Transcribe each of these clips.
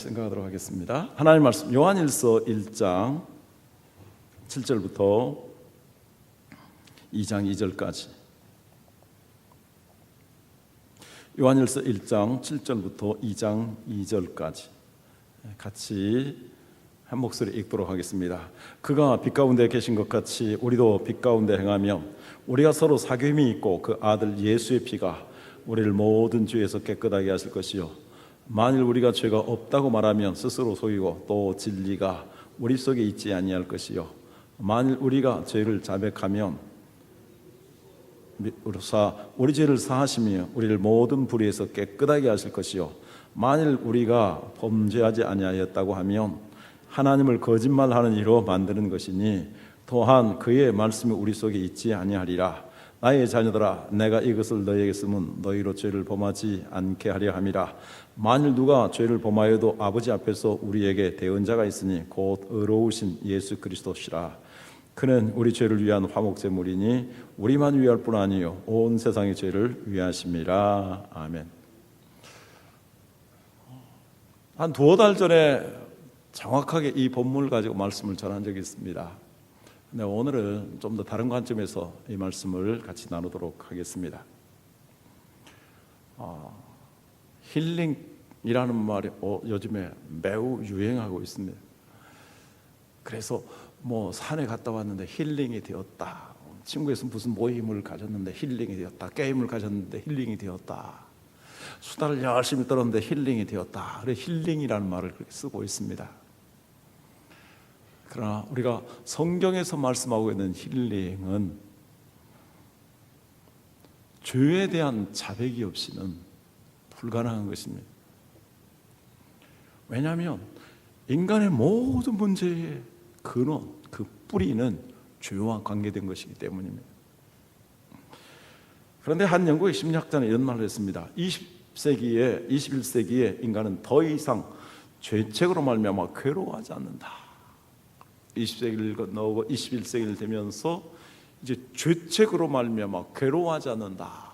생각하도록 하겠습니다. 하나님 말씀 요한일서 1장 7절부터 2장 2절까지. 요한일서 1장 7절부터 2장 2절까지 같이 한 목소리 읽도록 하겠습니다. 그가 빛 가운데 계신 것 같이 우리도 빛 가운데 행하며 우리가 서로 사귐이 있고 그 아들 예수의 피가 우리를 모든 죄에서 깨끗하게 하실 것이요, 만일 우리가 죄가 없다고 말하면 스스로 속이고 또 진리가 우리 속에 있지 아니할 것이요, 만일 우리가 죄를 자백하면 우리 죄를 사하시며 우리를 모든 불의에서 깨끗하게 하실 것이요, 만일 우리가 범죄하지 아니하였다고 하면 하나님을 거짓말하는 이로 만드는 것이니 또한 그의 말씀이 우리 속에 있지 아니하리라. 나의 자녀들아, 내가 이것을 너희에게 쓰면 너희로 죄를 범하지 않게 하려 함이라. 만일 누가 죄를 범하여도 아버지 앞에서 우리에게 대언자가 있으니 곧 의로우신 예수 그리스도시라. 그는 우리 죄를 위한 화목제물이니 우리만 위할 뿐 아니요 온 세상의 죄를 위하심이라. 아멘. 한 두어 달 전에 정확하게 이 본문을 가지고 말씀을 전한 적이 있습니다. 근데 오늘은 좀 더 다른 관점에서 이 말씀을 같이 나누도록 하겠습니다. 힐링이라는 말이 요즘에 매우 유행하고 있습니다. 그래서 산에 갔다 왔는데 힐링이 되었다, 친구에서 무슨 모임을 가졌는데 힐링이 되었다, 게임을 가졌는데 힐링이 되었다, 수다를 열심히 떨었는데 힐링이 되었다. 그래서 힐링이라는 말을 그렇게 쓰고 있습니다. 그러나 우리가 성경에서 말씀하고 있는 힐링은 죄에 대한 자백이 없이는 불가능한 것입니다. 왜냐하면 인간의 모든 문제의 근원, 그 뿌리는 죄와 관계된 것이기 때문입니다. 그런데 한 영국의 심리학자는 이런 말을 했습니다. 21세기에 인간은 더 이상 죄책으로 말미암아 괴로워하지 않는다. 20세기를 건너고 21세기를 되면서 이제 죄책으로 말미암아 괴로워하지 않는다.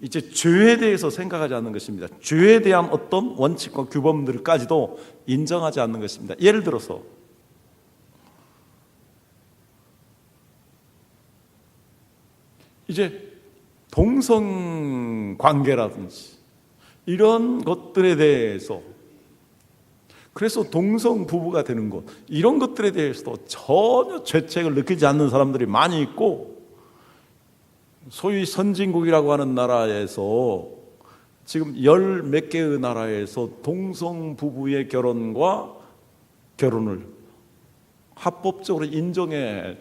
이제 죄에 대해서 생각하지 않는 것입니다. 죄에 대한 어떤 원칙과 규범들까지도 인정하지 않는 것입니다. 예를 들어서 이제 동성 관계라든지 이런 것들에 대해서, 그래서 동성 부부가 되는 것, 이런 것들에 대해서도 전혀 죄책을 느끼지 않는 사람들이 많이 있고, 소위 선진국이라고 하는 나라에서 지금 10몇 개의 나라에서 동성 부부의 결혼과 결혼을 합법적으로 인정해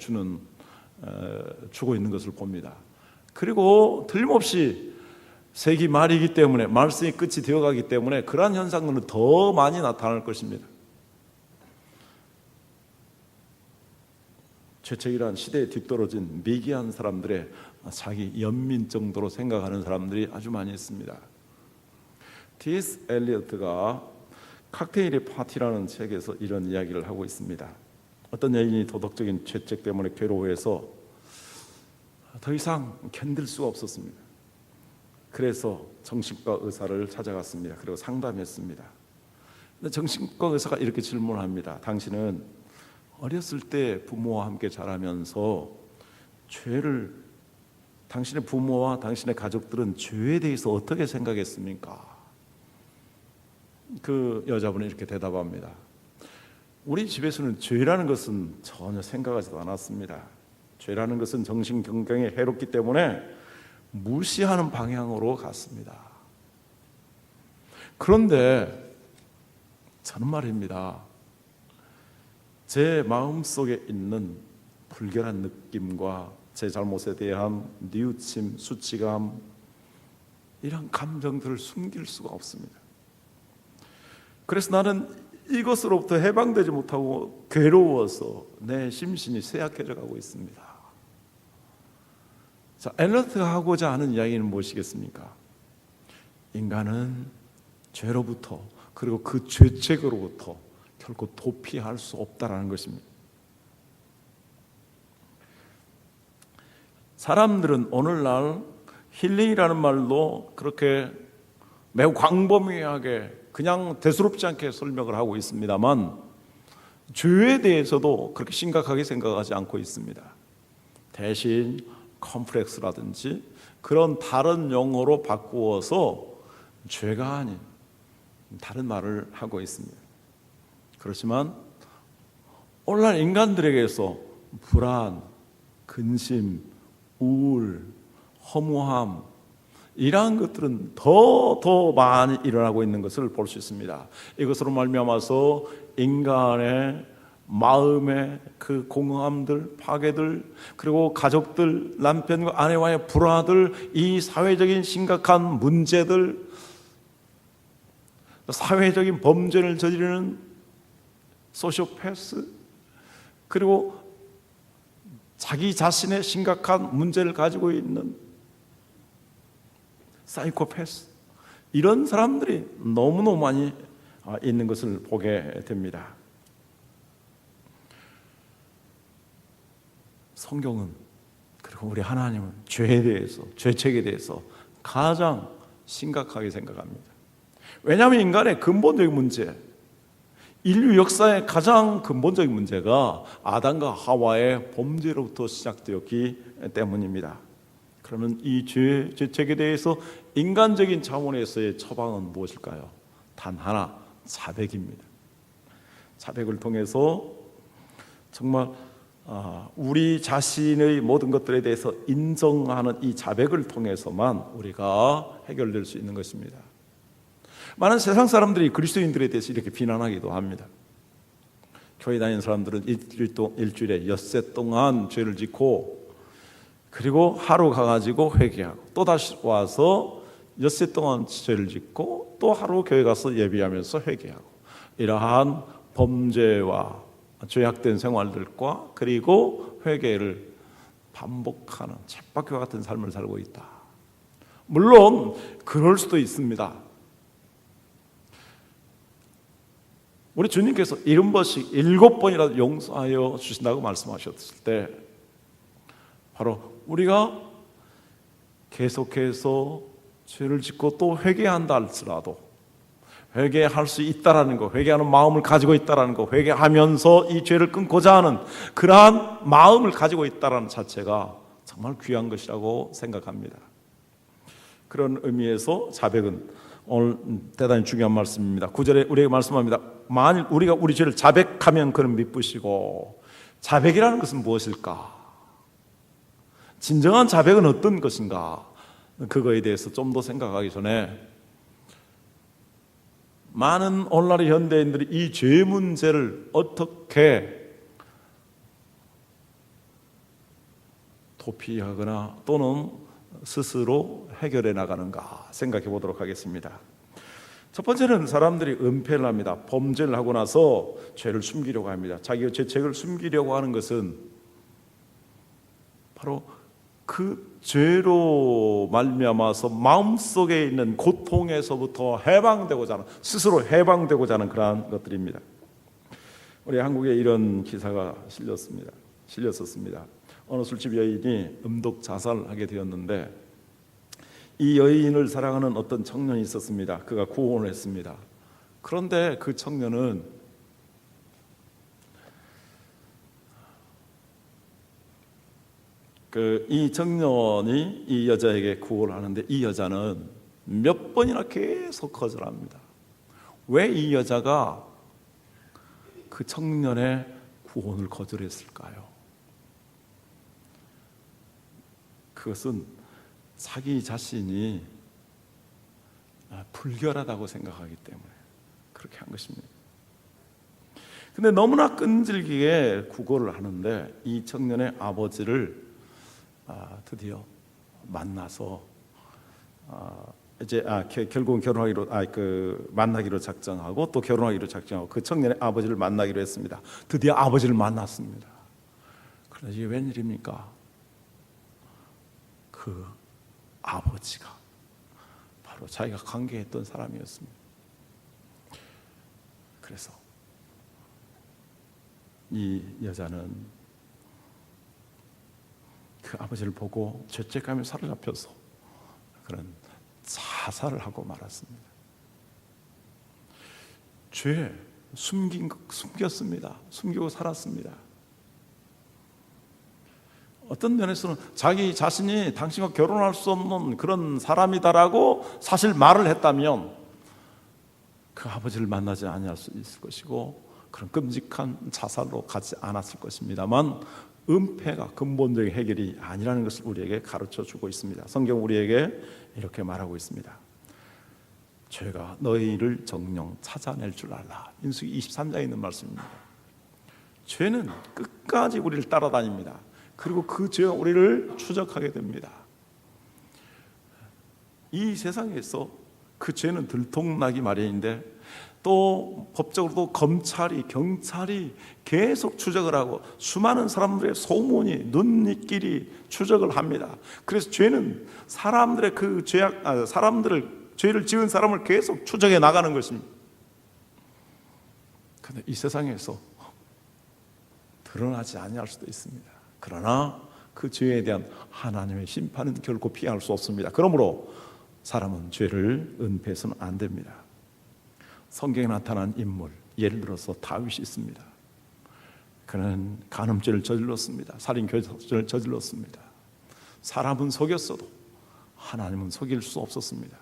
주고 있는 것을 봅니다. 그리고 틀림없이 세기 말이기 때문에, 말씀이 끝이 되어가기 때문에 그러한 현상들은 더 많이 나타날 것입니다. 죄책이란 시대에 뒤떨어진 미개한 사람들의 자기 연민 정도로 생각하는 사람들이 아주 많이 있습니다. T.S. 엘리어트가 칵테일의 파티라는 책에서 이런 이야기를 하고 있습니다. 어떤 여인이 도덕적인 죄책 때문에 괴로워해서 더 이상 견딜 수가 없었습니다. 그래서 정신과 의사를 찾아갔습니다. 그리고 상담했습니다. 근데 정신과 의사가 이렇게 질문합니다. 당신은 어렸을 때 부모와 함께 자라면서 당신의 부모와 당신의 가족들은 죄에 대해서 어떻게 생각했습니까? 그 여자분이 이렇게 대답합니다. 우리 집에서는 죄라는 것은 전혀 생각하지도 않았습니다. 죄라는 것은 정신건강에 해롭기 때문에 무시하는 방향으로 갔습니다. 그런데 저는 말입니다, 제 마음속에 있는 불결한 느낌과 제 잘못에 대한 뉘우침, 수치감, 이런 감정들을 숨길 수가 없습니다. 그래서 나는 이것으로부터 해방되지 못하고 괴로워서 내 심신이 쇠약해져 가고 있습니다. 자, 엘러트가 하고자 하는 이야기는 무엇이겠습니까? 인간은 죄로부터, 그리고 그 죄책으로부터 결코 도피할 수 없다라는 것입니다. 사람들은 오늘날 힐링이라는 말도 그렇게 매우 광범위하게 그냥 대수롭지 않게 설명을 하고 있습니다만 죄에 대해서도 그렇게 심각하게 생각하지 않고 있습니다. 대신 컴플렉스라든지 그런 다른 용어로 바꾸어서 죄가 아닌 다른 말을 하고 있습니다. 그렇지만 오늘날 인간들에게서 불안, 근심, 우울, 허무함 이러한 것들은 더 많이 일어나고 있는 것을 볼 수 있습니다. 이것으로 말미암아서 인간의 마음의 그 공허함들, 파괴들, 그리고 가족들, 남편과 아내와의 불화들, 이 사회적인 심각한 문제들, 사회적인 범죄를 저지르는 소시오패스, 그리고 자기 자신의 심각한 문제를 가지고 있는 사이코패스, 이런 사람들이 너무너무 많이 있는 것을 보게 됩니다. 성경은, 그리고 우리 하나님은 죄에 대해서, 죄책에 대해서 가장 심각하게 생각합니다. 왜냐하면 인간의 근본적인 문제, 인류 역사의 가장 근본적인 문제가 아담과 하와의 범죄로부터 시작되었기 때문입니다. 그러면 이 죄책에 대해서 인간적인 차원에서의 처방은 무엇일까요? 단 하나, 자백입니다. 자백을 통해서 정말 우리 자신의 모든 것들에 대해서 인정하는 이 자백을 통해서만 우리가 해결될 수 있는 것입니다. 많은 세상 사람들이 그리스도인들에 대해서 이렇게 비난하기도 합니다. 교회 다니는 사람들은 일주일에 엿새 동안 죄를 짓고 그리고 하루 가가지고 회개하고 또 다시 와서 엿새 동안 죄를 짓고 또 하루 교회 가서 예배하면서 회개하고, 이러한 범죄와 죄악된 생활들과 그리고 회개를 반복하는 쳇바퀴와 같은 삶을 살고 있다. 물론 그럴 수도 있습니다. 우리 주님께서 70번씩 7번이라도 용서하여 주신다고 말씀하셨을 때 바로 우리가 계속해서 죄를 짓고 또 회개한다 할지라도 회개할 수 있다라는 것, 회개하는 마음을 가지고 있다라는 것, 회개하면서 이 죄를 끊고자 하는 그러한 마음을 가지고 있다라는 자체가 정말 귀한 것이라고 생각합니다. 그런 의미에서 자백은 오늘 대단히 중요한 말씀입니다. 9절에 우리에게 말씀합니다. 만일 우리가 우리 죄를 자백하면 그는 미쁘시고. 자백이라는 것은 무엇일까? 진정한 자백은 어떤 것인가? 그거에 대해서 좀 더 생각하기 전에 많은 오늘날의 현대인들이 이 죄 문제를 어떻게 도피하거나 또는 스스로 해결해 나가는가 생각해 보도록 하겠습니다. 첫 번째는 사람들이 은폐를 합니다. 범죄를 하고 나서 죄를 숨기려고 합니다. 자기의 죄책을 숨기려고 하는 것은 바로 그 죄로 말미암아서 마음속에 있는 고통에서부터 해방되고자 하는, 스스로 해방되고자 하는 그러한 것들입니다. 우리 한국에 이런 기사가 실렸었습니다. 어느 술집 여인이 음독 자살하게 되었는데 이 여인을 사랑하는 어떤 청년이 있었습니다. 그가 구원을 했습니다. 그런데 그 청년은 이 청년이 이 여자에게 구원을 하는데 이 여자는 몇 번이나 계속 거절합니다. 왜 이 여자가 그 청년의 구원을 거절했을까요? 그것은 자기 자신이 불결하다고 생각하기 때문에 그렇게 한 것입니다. 근데 너무나 끈질기게 구걸을 하는데 이 청년의 아버지를 드디어 만나서 이제 결국은 결혼하기로 만나기로 작정하고 또 결혼하기로 작정하고 그 청년의 아버지를 만나기로 했습니다. 드디어 아버지를 만났습니다. 그런데 이게 웬일입니까? 그 아버지가 바로 자기가 관계했던 사람이었습니다. 그래서 이 여자는 그 아버지를 보고 죄책감에 사로잡혀서 그런 자살을 하고 말았습니다. 죄 숨겼습니다. 숨기고 살았습니다. 어떤 면에서는 자기 자신이 당신과 결혼할 수 없는 그런 사람이다라고 사실 말을 했다면 그 아버지를 만나지 아니할 수 있을 것이고 그런 끔찍한 자살로 가지 않았을 것입니다만 은폐가 근본적인 해결이 아니라는 것을 우리에게 가르쳐 주고 있습니다. 성경 우리에게 이렇게 말하고 있습니다. 죄가 너희를 정녕 찾아낼 줄 알라. 민수기 23장에 있는 말씀입니다. 죄는 끝까지 우리를 따라다닙니다. 그리고 그 죄가 우리를 추적하게 됩니다. 이 세상에서 그 죄는 들통나기 마련인데 또 법적으로도 검찰이 경찰이 계속 추적을 하고 수많은 사람들의 소문이 눈잎길이 추적을 합니다. 그래서 죄는 사람들의 그 죄를 지은 사람을 계속 추적해 나가는 것입니다. 그런데 이 세상에서 드러나지 아니할 수도 있습니다. 그러나 그 죄에 대한 하나님의 심판은 결코 피할 수 없습니다. 그러므로 사람은 죄를 은폐해서는 안 됩니다. 성경에 나타난 인물, 예를 들어서 다윗이 있습니다. 그는 간음죄를 저질렀습니다. 살인죄를 저질렀습니다. 사람은 속였어도 하나님은 속일 수 없었습니다.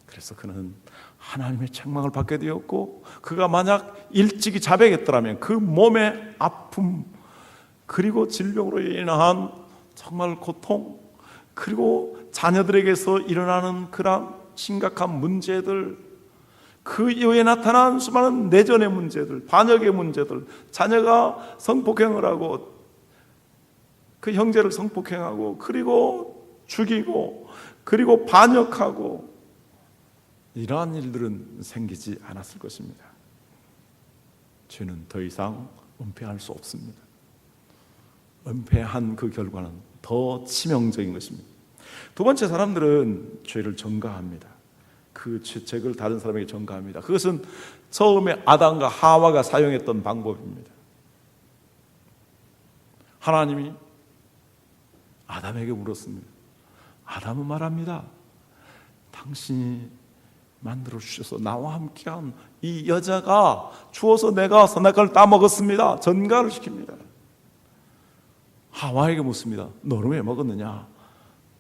그래서 그는 하나님의 책망을 받게 되었고, 그가 만약 일찍이 자백했더라면 그 몸의 아픔 그리고 질병으로 인한 정말 고통, 그리고 자녀들에게서 일어나는 그런 심각한 문제들, 그 이후에 나타난 수많은 내전의 문제들, 반역의 문제들, 자녀가 성폭행을 하고 그 형제를 성폭행하고 그리고 죽이고 그리고 반역하고 이러한 일들은 생기지 않았을 것입니다. 죄는 더 이상 은폐할 수 없습니다. 은폐한 그 결과는 더 치명적인 것입니다. 두 번째, 사람들은 죄를 전가합니다. 그 죄책을 다른 사람에게 전가합니다. 그것은 처음에 아담과 하와가 사용했던 방법입니다. 하나님이 아담에게 물었습니다. 아담은 말합니다. 당신이 만들어 주셔서 나와 함께한 이 여자가 주어서 내가 선악과를 따먹었습니다. 전가를 시킵니다. 하와에게 묻습니다. 너는 왜 먹었느냐?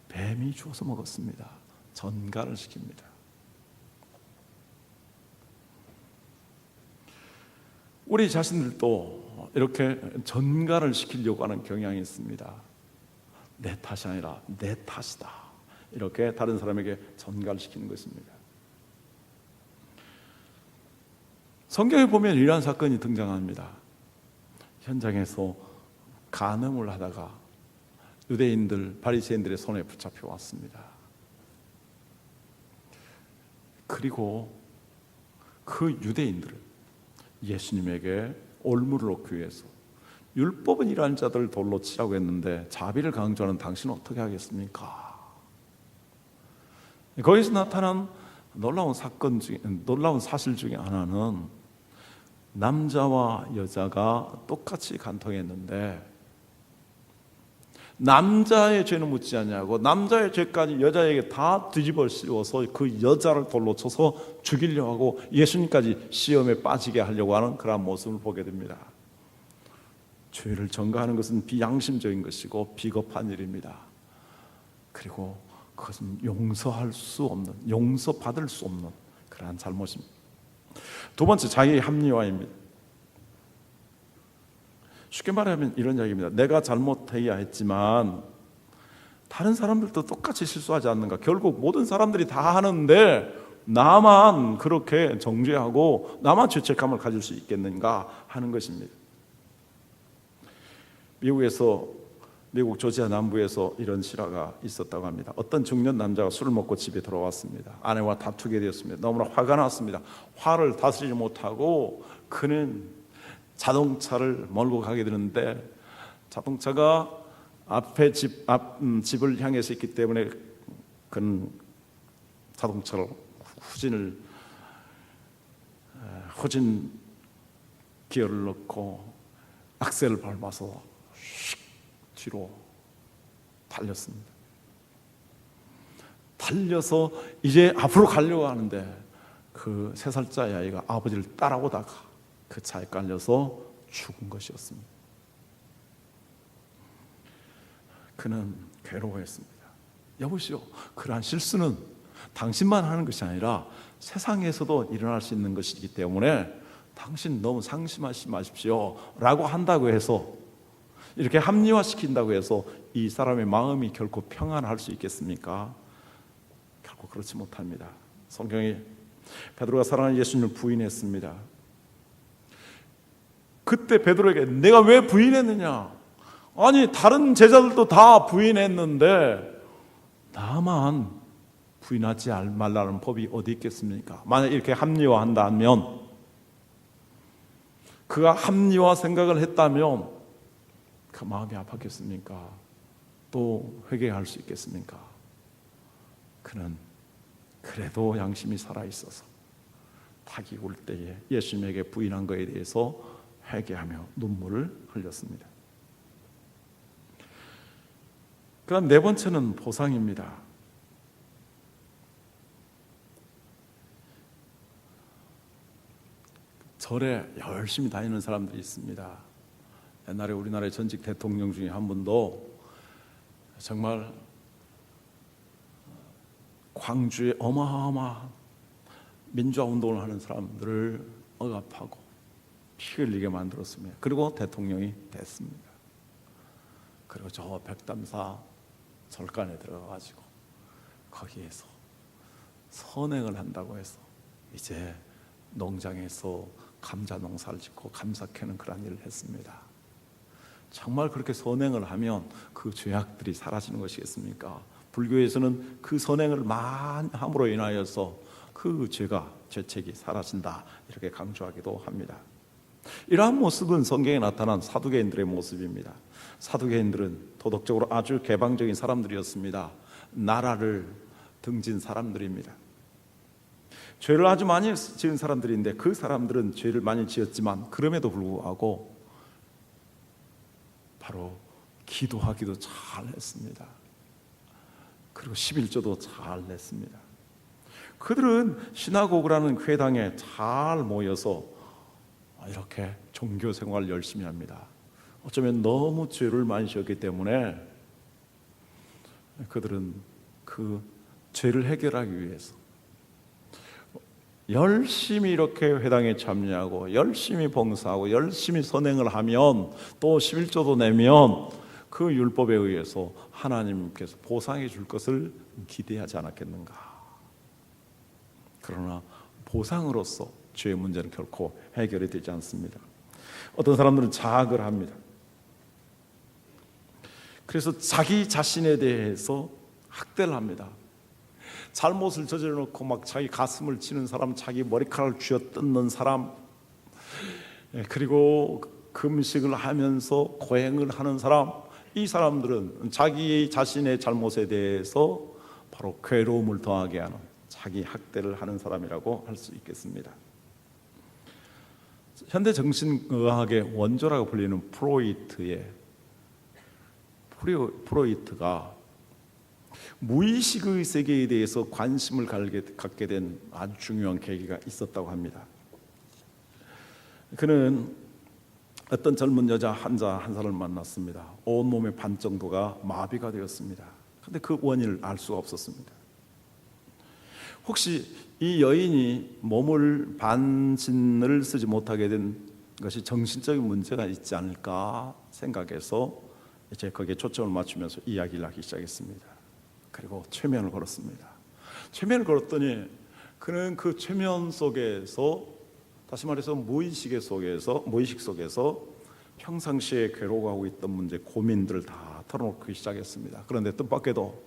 뱀이 주어서 먹었습니다. 전가를 시킵니다. 우리 자신들도 이렇게 전가를 시키려고 하는 경향이 있습니다. 내 탓이 아니라 내 탓이다. 이렇게 다른 사람에게 전가를 시키는 것입니다. 성경에 보면 이러한 사건이 등장합니다. 현장에서 간음을 하다가 유대인들, 바리새인들의 손에 붙잡혀 왔습니다. 그리고 그 유대인들은 예수님에게 올무를 놓기 위해서 율법은 이러한 자들을 돌로 치라고 했는데 자비를 강조하는 당신은 어떻게 하겠습니까? 거기서 나타난 놀라운 사실 중에 하나는 남자와 여자가 똑같이 간통했는데 남자의 죄는 묻지 않냐고 남자의 죄까지 여자에게 다 뒤집어 씌워서 그 여자를 돌로 쳐서 죽이려고 하고 예수님까지 시험에 빠지게 하려고 하는 그런 모습을 보게 됩니다. 죄를 전가하는 것은 비양심적인 것이고 비겁한 일입니다. 그리고 그것은 용서받을 수 없는 그러한 잘못입니다. 두 번째, 자기 합리화입니다. 쉽게 말하면 이런 이야기입니다. 내가 잘못해야 했지만 다른 사람들도 똑같이 실수하지 않는가? 결국 모든 사람들이 다 하는데 나만 그렇게 정죄하고 나만 죄책감을 가질 수 있겠는가 하는 것입니다. 미국 조지아 남부에서 이런 실화가 있었다고 합니다. 어떤 중년 남자가 술을 먹고 집에 들어왔습니다. 아내와 다투게 되었습니다. 너무나 화가 났습니다. 화를 다스리지 못하고 그는 자동차를 몰고 가게 되는데 자동차가 앞에 집을 향해서 있기 때문에 그는 자동차를 후진 기어를 넣고 악셀을 밟아서 뒤로 달렸습니다. 달려서 이제 앞으로 가려고 하는데 그 3살짜리 아이가 아버지를 따라오다가 그 차에 깔려서 죽은 것이었습니다. 그는 괴로워했습니다. 여보시오, 그러한 실수는 당신만 하는 것이 아니라 세상에서도 일어날 수 있는 것이기 때문에 당신 너무 상심하지 마십시오 라고 한다고 해서, 이렇게 합리화시킨다고 해서 이 사람의 마음이 결코 평안할 수 있겠습니까? 결코 그렇지 못합니다. 성경이 베드로가 사랑하는 예수님을 부인했습니다. 그때 베드로에게 내가 왜 부인했느냐? 아니 다른 제자들도 다 부인했는데 나만 부인하지 말라는 법이 어디 있겠습니까? 만약 이렇게 합리화한다면, 그가 합리화 생각을 했다면 그 마음이 아팠겠습니까? 또 회개할 수 있겠습니까? 그는 그래도 양심이 살아있어서 닭이 울 때에 예수님에게 부인한 것에 대해서 회개하며 눈물을 흘렸습니다. 그 다음 4번째는 보상입니다. 절에 열심히 다니는 사람들이 있습니다. 옛날에 우리나라의 전직 대통령 중에 한 분도 정말 광주에 어마어마한 민주화 운동을 하는 사람들을 억압하고 피 흘리게 만들었습니다. 그리고 대통령이 됐습니다. 그리고 저 백담사 절간에 들어가가지고 거기에서 선행을 한다고 해서 이제 농장에서 감자 농사를 짓고 감사 캐는 그런 일을 했습니다. 정말 그렇게 선행을 하면 그 죄악들이 사라지는 것이겠습니까? 불교에서는 그 선행을 많이 함으로 인하여서 그 죄책이 사라진다 이렇게 강조하기도 합니다. 이러한 모습은 성경에 나타난 사두개인들의 모습입니다. 사두개인들은 도덕적으로 아주 개방적인 사람들이었습니다. 나라를 등진 사람들입니다. 죄를 아주 많이 지은 사람들인데 그 사람들은 죄를 많이 지었지만 그럼에도 불구하고 바로 기도하기도 잘 했습니다. 그리고 11조도 잘 냈습니다. 그들은 시나고그라는 회당에 잘 모여서 이렇게 종교 생활을 열심히 합니다. 어쩌면 너무 죄를 많이 지었기 때문에 그들은 그 죄를 해결하기 위해서 열심히 이렇게 회당에 참여하고 열심히 봉사하고 열심히 선행을 하면 또 11조도 내면 그 율법에 의해서 하나님께서 보상해 줄 것을 기대하지 않았겠는가. 그러나 보상으로서 죄의 문제는 결코 해결이 되지 않습니다. 어떤 사람들은 자학을 합니다. 그래서 자기 자신에 대해서 학대를 합니다. 잘못을 저질러 놓고 막 자기 가슴을 치는 사람, 자기 머리카락을 쥐어뜯는 사람, 그리고 금식을 하면서 고행을 하는 사람, 이 사람들은 자기 자신의 잘못에 대해서 바로 괴로움을 더하게 하는 자기 학대를 하는 사람이라고 할 수 있겠습니다. 현대 정신의학의 원조라고 불리는 프로이트가 무의식의 세계에 대해서 관심을 갖게 된 아주 중요한 계기가 있었다고 합니다. 그는 어떤 젊은 여자 한 사람을 만났습니다. 온몸의 반 정도가 마비가 되었습니다. 그런데 그 원인을 알 수가 없었습니다. 혹시 이 여인이 몸을 반신을 쓰지 못하게 된 것이 정신적인 문제가 있지 않을까 생각해서 이제 거기에 초점을 맞추면서 이야기를 하기 시작했습니다. 그리고 최면을 걸었습니다. 최면을 걸었더니 그는 그 최면 속에서, 다시 말해서 무의식 속에서 평상시에 괴로워하고 있던 문제, 고민들을 다 털어놓기 시작했습니다. 그런데 뜻밖에도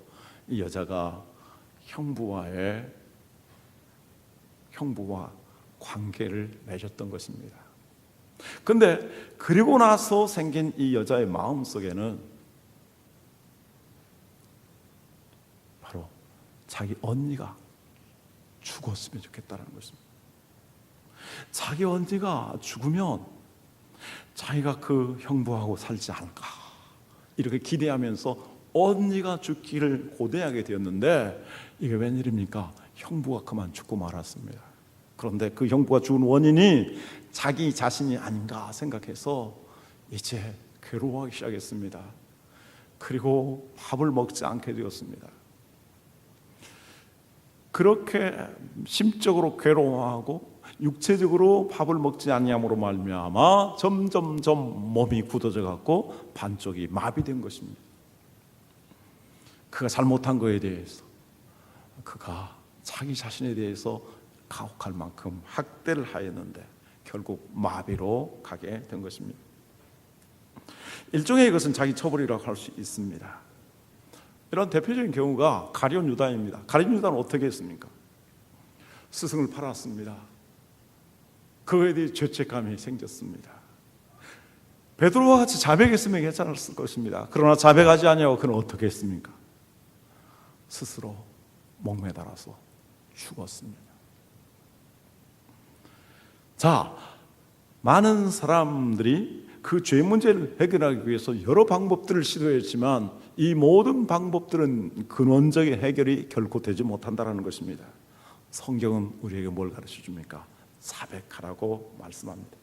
이 여자가 형부와 관계를 맺었던 것입니다. 그런데 그리고 나서 생긴 이 여자의 마음 속에는 바로 자기 언니가 죽었으면 좋겠다는 것입니다. 자기 언니가 죽으면 자기가 그 형부하고 살지 않을까 이렇게 기대하면서 언니가 죽기를 고대하게 되었는데 이게 웬일입니까? 형부가 그만 죽고 말았습니다. 그런데 그 형부가 죽은 원인이 자기 자신이 아닌가 생각해서 이제 괴로워하기 시작했습니다. 그리고 밥을 먹지 않게 되었습니다. 그렇게 심적으로 괴로워하고 육체적으로 밥을 먹지 아니함으로 말미암아 점점점 몸이 굳어져 갖고 반쪽이 마비된 것입니다. 그가 잘못한 것에 대해서, 그가 자기 자신에 대해서 가혹할 만큼 학대를 하였는데 결국 마비로 가게 된 것입니다. 일종의 이것은 자기 처벌이라고 할 수 있습니다. 이런 대표적인 경우가 가룟 유다입니다. 가룟 유다는 어떻게 했습니까? 스승을 팔았습니다. 그거에 대해 죄책감이 생겼습니다. 베드로와 같이 자백했으면 괜찮았을 것입니다. 그러나 자백하지 아니하고 그는 어떻게 했습니까? 스스로 목매달아서 죽었습니다. 자, 많은 사람들이 그 죄 문제를 해결하기 위해서 여러 방법들을 시도했지만 이 모든 방법들은 근원적인 해결이 결코 되지 못한다는 것입니다. 성경은 우리에게 뭘 가르쳐 줍니까? 자백하라고 말씀합니다.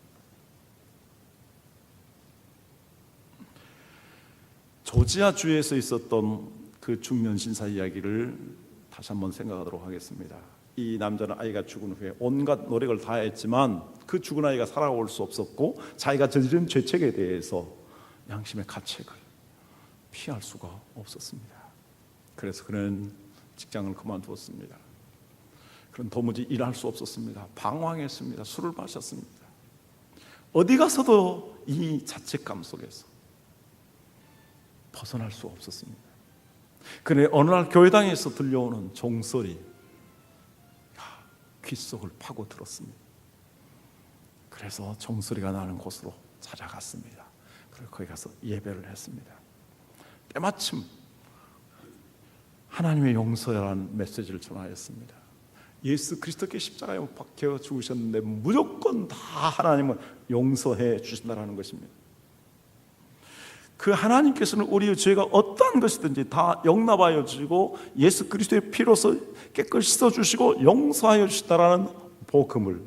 조지아 주에서 있었던 그 중년 신사 이야기를 다시 한번 생각하도록 하겠습니다. 이 남자는 아이가 죽은 후에 온갖 노력을 다했지만 그 죽은 아이가 살아올 수 없었고 자기가 저지른 죄책에 대해서 양심의 가책을 피할 수가 없었습니다. 그래서 그는 직장을 그만두었습니다. 그는 도무지 일할 수 없었습니다. 방황했습니다. 술을 마셨습니다. 어디 가서도 이 자책감 속에서 벗어날 수 없었습니다. 그런데 어느 날 교회당에서 들려오는 종소리, 귓속을 파고 들었습니다. 그래서 종소리가 나는 곳으로 찾아갔습니다. 그리고 거기 가서 예배를 했습니다. 때마침 하나님의 용서라는 메시지를 전하였습니다. 예수 그리스도께 십자가에 못 박혀 죽으셨는데 무조건 다 하나님은 용서해 주신다는 것입니다. 그 하나님께서는 우리의 죄가 어떠한 것이든지 다 용납하여 주시고 예수 그리스도의 피로서 깨끗이 씻어주시고 용서하여 주신다라는 복음을,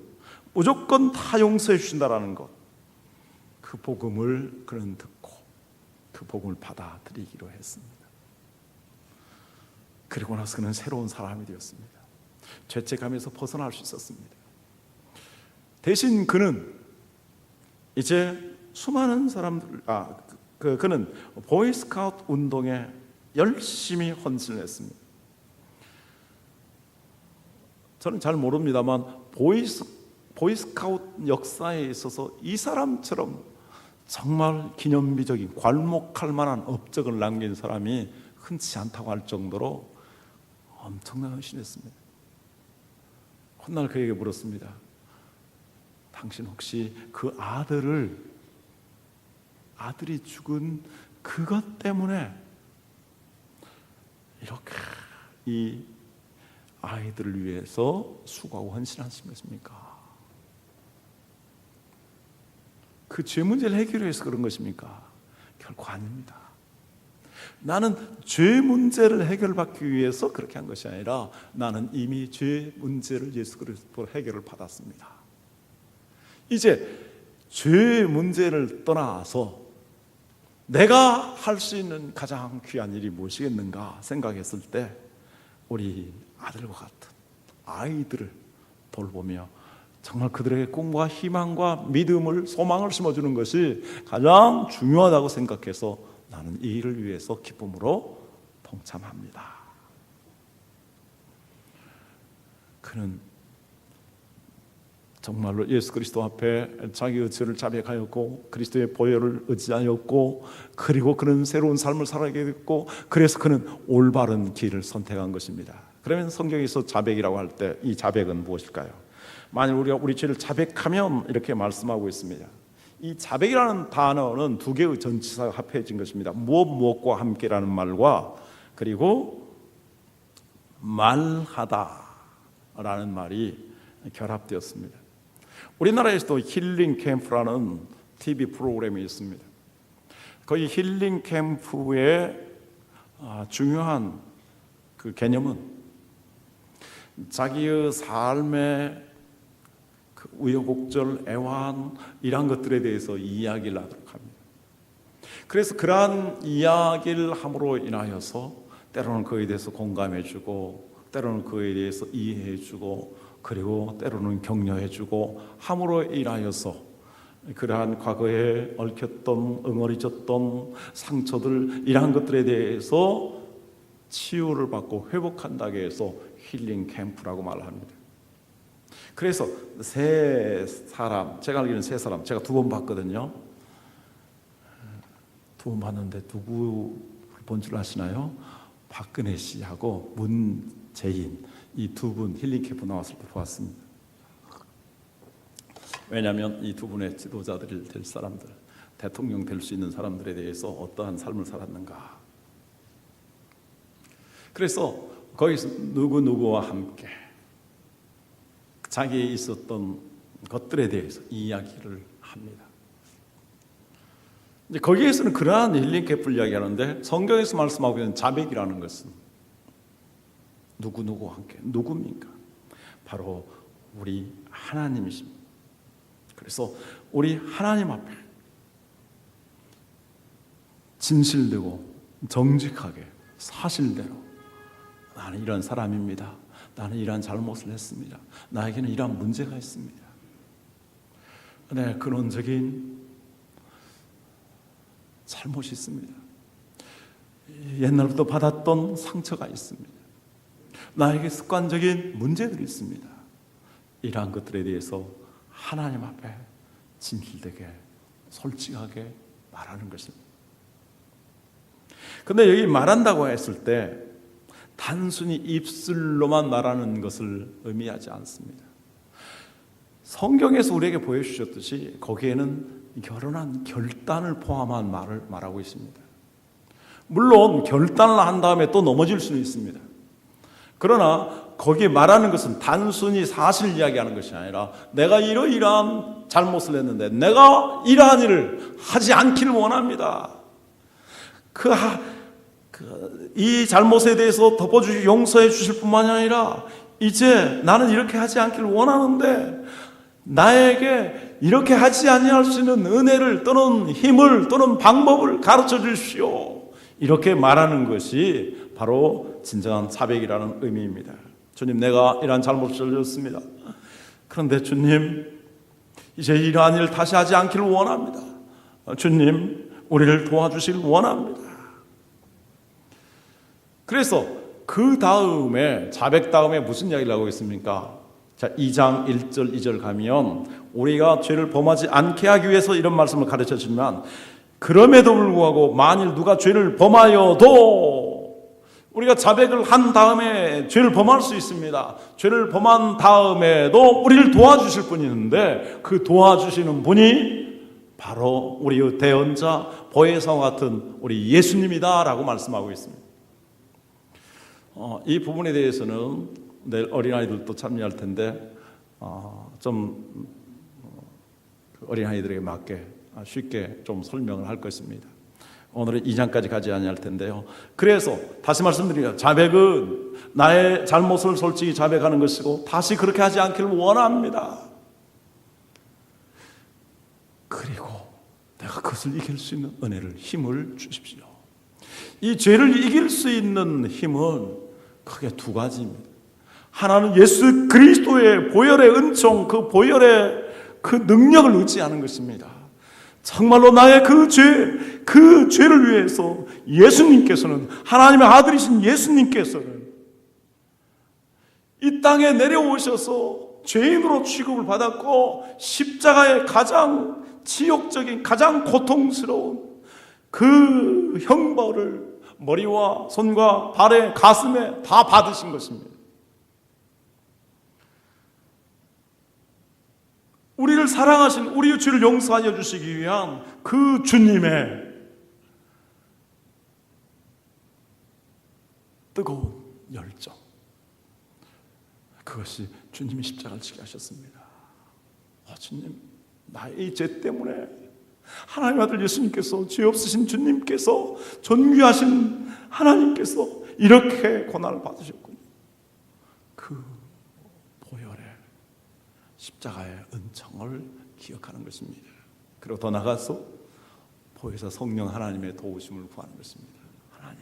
무조건 다 용서해 주신다라는 것, 그 복음을 그는 듣고 그 복음을 받아들이기로 했습니다. 그리고 나서 그는 새로운 사람이 되었습니다. 죄책감에서 벗어날 수 있었습니다. 대신 그는 이제 수많은 사람들, 그는 보이스카우트 운동에 열심히 헌신을 했습니다. 저는 잘 모릅니다만 보이스카우트 역사에 있어서 이 사람처럼 정말 기념비적인 괄목할 만한 업적을 남긴 사람이 흔치 않다고 할 정도로 엄청난 헌신했습니다. 훗날 그에게 물었습니다. 당신 혹시 그 아들이 죽은 그것 때문에 이렇게 이 아이들을 위해서 수고하고 헌신하신 것입니까? 그 죄 문제를 해결하기 위해서 그런 것입니까? 결코 아닙니다. 나는 죄 문제를 해결받기 위해서 그렇게 한 것이 아니라 나는 이미 죄 문제를 예수 그리스도로 해결을 받았습니다. 이제 죄 문제를 떠나서 내가 할 수 있는 가장 귀한 일이 무엇이겠는가 생각했을 때 우리 아들과 같은 아이들을 돌보며 정말 그들에게 꿈과 희망과 믿음을, 소망을 심어주는 것이 가장 중요하다고 생각해서 나는 이 일을 위해서 기쁨으로 동참합니다. 그는 정말로 예수 그리스도 앞에 자기의 죄를 자백하였고 그리스도의 보혈을 의지하였고 그리고 그는 새로운 삶을 살아가게 됐고 그래서 그는 올바른 길을 선택한 것입니다. 그러면 성경에서 자백이라고 할 때 이 자백은 무엇일까요? 만일 우리가 우리 죄를 자백하면 이렇게 말씀하고 있습니다. 이 자백이라는 단어는 두 개의 전치사가 합해진 것입니다. 무엇과 함께라는 말과 그리고 말하다라는 말이 결합되었습니다. 우리나라에서도 힐링 캠프라는 TV 프로그램이 있습니다. 거기 힐링 캠프의 중요한 그 개념은 자기의 삶의 우여곡절, 애환 이러한 것들에 대해서 이야기를 하도록 합니다. 그래서 그러한 이야기를 함으로 인하여서 때로는 그에 대해서 공감해주고, 때로는 그에 대해서 이해해주고, 그리고 때로는 격려해주고 함으로 인하여서 그러한 과거에 얽혔던, 응어리졌던 상처들 이러한 것들에 대해서 치유를 받고 회복한다고 해서 힐링 캠프라고 말을 합니다. 그래서 세 사람, 제가 알기로는 세 사람, 제가 2번 봤거든요. 2번 봤는데 누구 본 줄 아시나요? 박근혜 씨하고 문재인, 이 2분 힐링 캠프 나왔을 때 보았습니다. 왜냐하면 이 2분의 지도자들이 될 사람들, 대통령 될 수 있는 사람들에 대해서 어떠한 삶을 살았는가. 그래서 거기서 누구누구와 함께 자기에 있었던 것들에 대해서 이야기를 합니다. 이제 거기에서는 그러한 힐링 캠프를 이야기하는데, 성경에서 말씀하고 있는 자백이라는 것은 누구누구와 함께, 누굽니까? 바로 우리 하나님이십니다. 그래서 우리 하나님 앞에 진실되고 정직하게 사실대로, 나는 이런 사람입니다, 나는 이러한 잘못을 했습니다, 나에게는 이러한 문제가 있습니다, 네, 근원적인 잘못이 있습니다, 옛날부터 받았던 상처가 있습니다, 나에게 습관적인 문제들이 있습니다. 이러한 것들에 대해서 하나님 앞에 진실되게 솔직하게 말하는 것입니다. 그런데 여기 말한다고 했을 때 단순히 입술로만 말하는 것을 의미하지 않습니다. 성경에서 우리에게 보여주셨듯이 거기에는 결혼한 결단을 포함한 말을 말하고 있습니다. 물론 결단을 한 다음에 또 넘어질 수는 있습니다. 그러나 거기에 말하는 것은 단순히 사실 이야기하는 것이 아니라, 내가 이러이러한 잘못을 했는데 내가 이러한 일을 하지 않기를 원합니다, 이 잘못에 대해서 덮어주시고 용서해 주실 뿐만이 아니라, 이제 나는 이렇게 하지 않기를 원하는데 나에게 이렇게 하지 아니할 수 있는 은혜를 또는 힘을 또는 방법을 가르쳐 주십시오, 이렇게 말하는 것이 바로 진정한 자백이라는 의미입니다. 주님, 내가 이러한 잘못을 저질렀습니다. 그런데 주님, 이제 이러한 일을 다시 하지 않기를 원합니다. 주님, 우리를 도와주시길 원합니다. 그래서 그 다음에, 자백 다음에 무슨 이야기를 하고 있습니까? 자, 2장 1절 2절 가면 우리가 죄를 범하지 않게 하기 위해서 이런 말씀을 가르쳐 주지만, 그럼에도 불구하고 만일 누가 죄를 범하여도 우리가 자백을 한 다음에 죄를 범할 수 있습니다. 죄를 범한 다음에도 우리를 도와주실 분이 있는데, 그 도와주시는 분이 바로 우리 대언자 보혜사와 같은 우리 예수님이다 라고 말씀하고 있습니다. 이 부분에 대해서는 내일 어린아이들도 참여할 텐데 좀 어린아이들에게 맞게 쉽게 좀 설명을 할 것입니다. 오늘은 2장까지 가지 아니할 텐데요. 그래서 다시 말씀드려요. 자백은 나의 잘못을 솔직히 자백하는 것이고, 다시 그렇게 하지 않기를 원합니다. 그리고 내가 그것을 이길 수 있는 은혜를, 힘을 주십시오. 이 죄를 이길 수 있는 힘은 크게 2가지입니다. 하나는 예수 그리스도의 보혈의 은총, 그 보혈의 그 능력을 의지하는 것입니다. 정말로 나의 그 죄를 위해서 예수님께서는, 하나님의 아들이신 예수님께서는 이 땅에 내려오셔서 죄인으로 취급을 받았고, 십자가의 가장 지옥적인, 가장 고통스러운 그 형벌을 머리와 손과 발에, 가슴에 다 받으신 것입니다. 우리를 사랑하신, 우리의 죄를 용서하여 주시기 위한 그 주님의 뜨거운 열정, 그것이 주님이 십자가를 지게 하셨습니다. 주님, 나의 죄 때문에 하나님 아들 예수님께서, 죄 없으신 주님께서, 존귀하신 하나님께서 이렇게 고난을 받으셨군요. 그 보혈의 십자가의 은총을 기억하는 것입니다. 그리고 더 나아가서 보혜사 성령 하나님의 도우심을 구하는 것입니다. 하나님,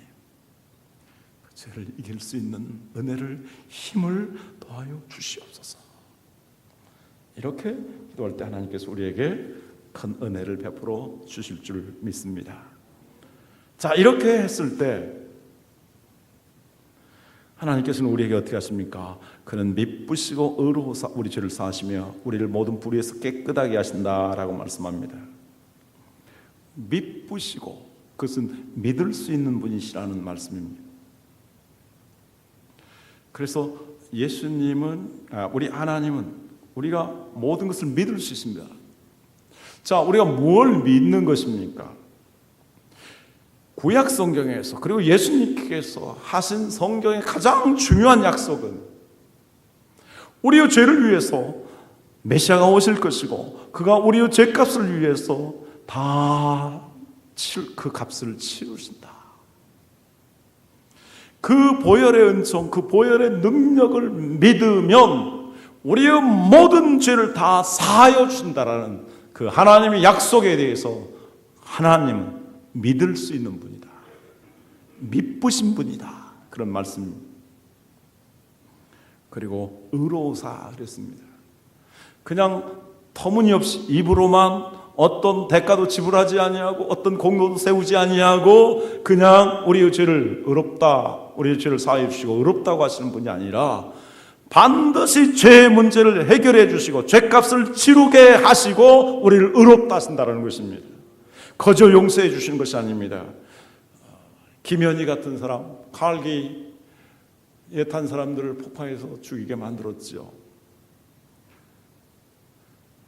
그 죄를 이길 수 있는 은혜를, 힘을 더하여 주시옵소서. 이렇게 기도할 때 하나님께서 우리에게 큰 은혜를 베풀어 주실 줄 믿습니다. 자, 이렇게 했을 때 하나님께서는 우리에게 어떻게 하십니까? 그는 미쁘시고 의로우사 우리 죄를 사하시며 우리를 모든 불의에서 깨끗하게 하신다라고 말씀합니다. 미쁘시고, 그것은 믿을 수 있는 분이시라는 말씀입니다. 그래서 예수님은, 우리 하나님은 우리가 모든 것을 믿을 수 있습니다. 자, 우리가 뭘 믿는 것입니까? 구약 성경에서, 그리고 예수님께서 하신 성경의 가장 중요한 약속은 우리의 죄를 위해서 메시아가 오실 것이고, 그가 우리의 죄값을 위해서 다 그 값을 치르신다. 그 보혈의 은총, 그 보혈의 능력을 믿으면 우리의 모든 죄를 다 사하여 주신다라는 그 하나님의 약속에 대해서 하나님은 믿을 수 있는 분이다, 미쁘신 분이다, 그런 말씀입니다. 그리고 의로우사 그랬습니다. 그냥 터무니없이 입으로만 어떤 대가도 지불하지 아니하고 어떤 공로도 세우지 아니하고 그냥 우리의 죄를 의롭다, 우리의 죄를 사하여 주시고 의롭다고 하시는 분이 아니라 반드시 죄의 문제를 해결해 주시고 죄값을 치르게 하시고 우리를 의롭다 하신다는 것입니다. 거저 용서해 주시는 것이 아닙니다. 김현희 같은 사람, 칼기에 탄 사람들을 폭파해서 죽이게 만들었죠.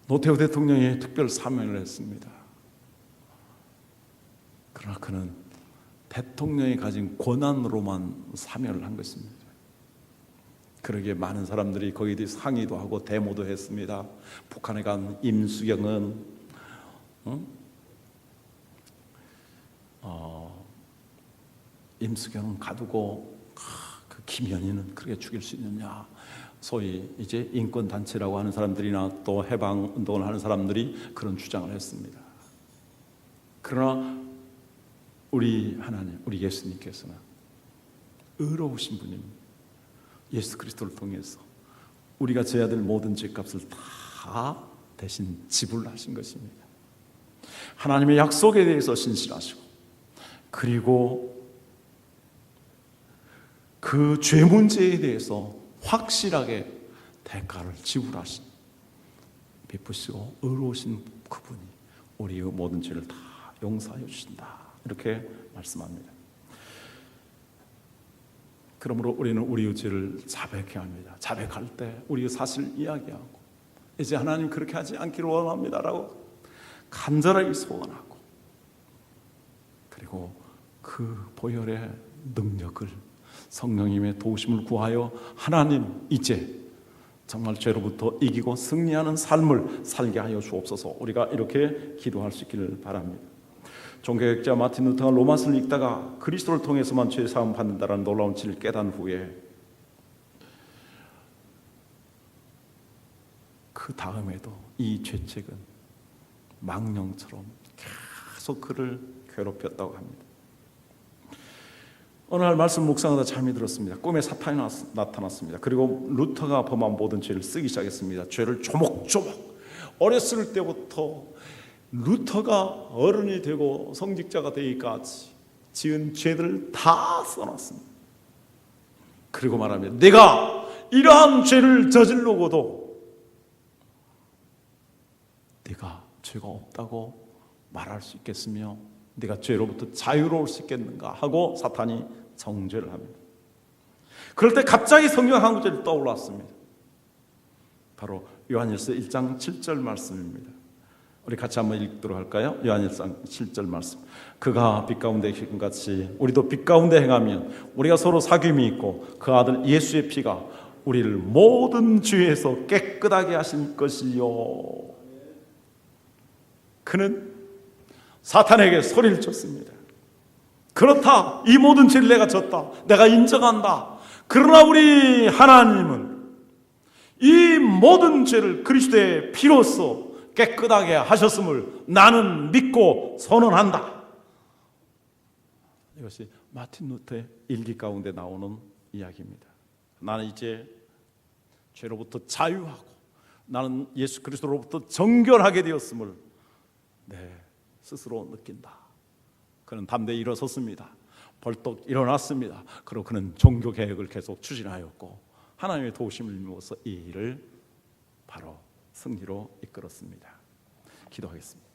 노태우 대통령이 특별 사면을 했습니다. 그러나 그는 대통령이 가진 권한으로만 사면을 한 것입니다. 그러기에 많은 사람들이 거기에 대해서 항의도 하고 데모도 했습니다. 북한에 간 임수경은 임수경은 가두고 그 김현희는 그렇게 죽일 수 있느냐. 소위 이제 인권단체라고 하는 사람들이나 또 해방운동을 하는 사람들이 그런 주장을 했습니다. 그러나 우리 하나님, 우리 예수님께서는 의로우신 분입니다. 예수 그리스도를 통해서 우리가 져야 될 모든 죄값을 다 대신 지불하신 것입니다. 하나님의 약속에 대해서 신실하시고, 그리고 그 죄 문제에 대해서 확실하게 대가를 지불하신 미쁘시고 의로우신 그분이 우리의 모든 죄를 다 용서하여 주신다, 이렇게 말씀합니다. 그러므로 우리는 우리의 죄를 자백해야 합니다. 자백할 때 우리의 사실을 이야기하고, 이제 하나님 그렇게 하지 않기를 원합니다라고 간절하게 소원하고, 그리고 그 보혈의 능력을, 성령님의 도우심을 구하여 하나님 이제 정말 죄로부터 이기고 승리하는 삶을 살게 하여 주옵소서. 우리가 이렇게 기도할 수 있기를 바랍니다. 종교학자 마틴 루터가 로마서를 읽다가 그리스도를 통해서만 죄 사함 받는다라는 놀라운 진리를 깨달은 후에 그 다음에도 이 죄책은 망령처럼 계속 그를 괴롭혔다고 합니다. 어느 날 말씀 묵상하다 잠이 들었습니다. 꿈에 사탄이 나타났습니다. 그리고 루터가 범한 모든 죄를 쓰기 시작했습니다. 죄를 조목조목 어렸을 때부터 루터가 어른이 되고 성직자가 되기까지 지은 죄들을 다 써놨습니다. 그리고 말합니다. 내가 이러한 죄를 저지르고도 네가 죄가 없다고 말할 수 있겠으며 네가 죄로부터 자유로울 수 있겠는가 하고 사탄이 정죄를 합니다. 그럴 때 갑자기 성경 한 구절이 떠올랐습니다. 바로 요한일서 1장 7절 말씀입니다. 우리 같이 한번 읽도록 할까요? 요한일서 7절 말씀. 그가 빛 가운데 행한 같이 우리도 빛 가운데 행하면 우리가 서로 사귐이 있고 그 아들 예수의 피가 우리를 모든 죄에서 깨끗하게 하신 것이요. 그는 사탄에게 소리를 쳤습니다. 그렇다, 이 모든 죄를 내가 졌다, 내가 인정한다. 그러나 우리 하나님은 이 모든 죄를 그리스도의 피로써 깨끗하게 하셨음을 나는 믿고 선언한다. 이것이 마틴 루터의 일기 가운데 나오는 이야기입니다. 나는 이제 죄로부터 자유하고 나는 예수 그리스도로부터 정결하게 되었음을 스스로 느낀다. 그는 담대히 일어섰습니다. 벌떡 일어났습니다. 그리고 그는 종교개혁을 계속 추진하였고 하나님의 도우심을 입어서 이 일을 바로 승리로 이끌었습니다. 기도하겠습니다.